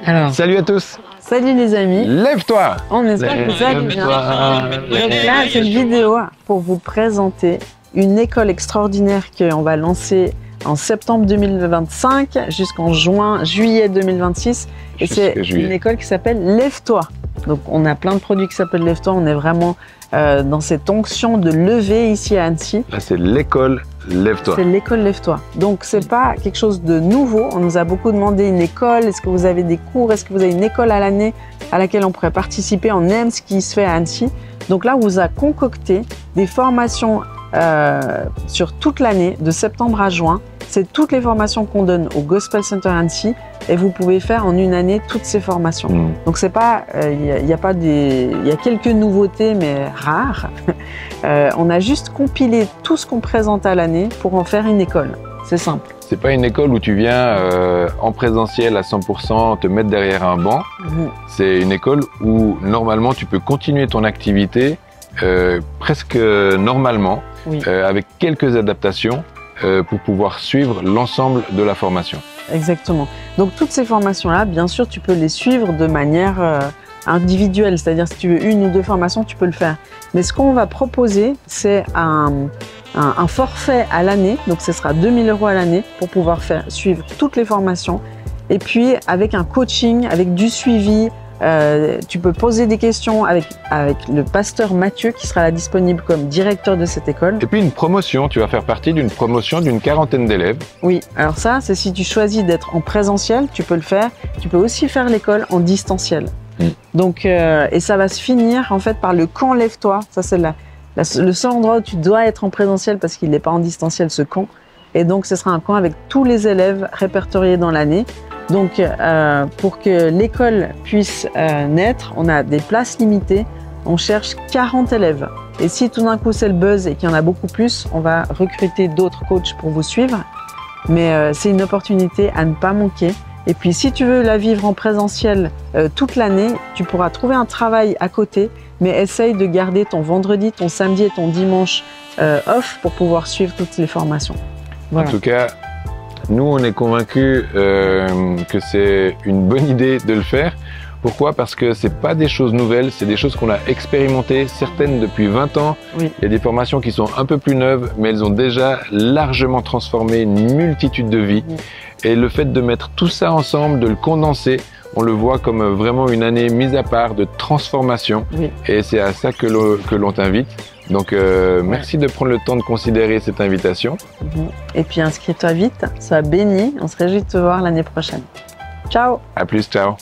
Alors, Salut à tous. salut les amis. Lève-toi. On espère que vous allez bien. Donc là, cette vidéo pour vous présenter une école extraordinaire qu'on va lancer en septembre 2025 jusqu'en juillet 2026. Et c'est une école qui s'appelle Lève-toi. Donc on a plein de produits qui s'appellent Lève-toi. On est vraiment dans cette onction de lever ici à Annecy. Là, c'est l'école Lève-toi. C'est l'école Lève-toi. Donc c'est pas quelque chose de nouveau. On nous a beaucoup demandé une école. Est-ce que vous avez des cours? Est-ce que vous avez une école à l'année à laquelle on pourrait participer? On aime ce qui se fait à Annecy. Donc là, on vous a concocté des formations sur toute l'année, de septembre à juin. C'est toutes les formations qu'on donne au Gospel Center Annecy et vous pouvez faire en une année toutes ces formations. Donc c'est pas, il y a quelques nouveautés mais rares. On a juste compilé tout ce qu'on présente à l'année pour en faire une école. C'est simple. C'est pas une école où tu viens en présentiel à 100% te mettre derrière un banc. C'est une école où normalement tu peux continuer ton activité presque normalement, avec quelques adaptations pour pouvoir suivre l'ensemble de la formation. Exactement. Donc toutes ces formations-là, bien sûr, tu peux les suivre de manière individuelle. C'est-à-dire si tu veux une ou deux formations, tu peux le faire. Mais ce qu'on va proposer, c'est un forfait à l'année. Donc ce sera 2 000 € à l'année pour pouvoir suivre toutes les formations. Et puis avec un coaching, avec du suivi. Tu peux poser des questions avec le pasteur Mathieu qui sera là disponible comme directeur de cette école. Et puis une promotion, tu vas faire partie d'une promotion d'une 40aine d'élèves. Oui, alors ça, c'est si tu choisis d'être en présentiel, tu peux le faire. Tu peux aussi faire l'école en distanciel. Donc, et ça va se finir en fait par le camp Lève-toi. Ça, c'est le seul endroit où tu dois être en présentiel parce qu'il n'est pas en distanciel, ce camp. Et donc, ce sera un camp avec tous les élèves répertoriés dans l'année. Donc, pour que l'école puisse naître, on a des places limitées. On cherche 40 élèves. Et si tout d'un coup c'est le buzz et qu'il y en a beaucoup plus, on va recruter d'autres coachs pour vous suivre. Mais c'est une opportunité à ne pas manquer. Et puis, si tu veux la vivre en présentiel toute l'année, tu pourras trouver un travail à côté, mais essaye de garder ton vendredi, ton samedi et ton dimanche off pour pouvoir suivre toutes les formations. Voilà. En tout cas, nous, on est convaincus que c'est une bonne idée de le faire. Pourquoi? Parce que c'est pas des choses nouvelles, c'est des choses qu'on a expérimentées, certaines depuis 20 ans. Il y a des formations qui sont un peu plus neuves, mais elles ont déjà largement transformé une multitude de vies. Et le fait de mettre tout ça ensemble, de le condenser, on le voit comme vraiment une année mise à part de transformation. Et c'est à ça que l'on t'invite. Donc, merci de prendre le temps de considérer cette invitation. Et puis, inscris-toi vite, sois béni. On se réjouit de te voir l'année prochaine. Ciao! À plus, ciao!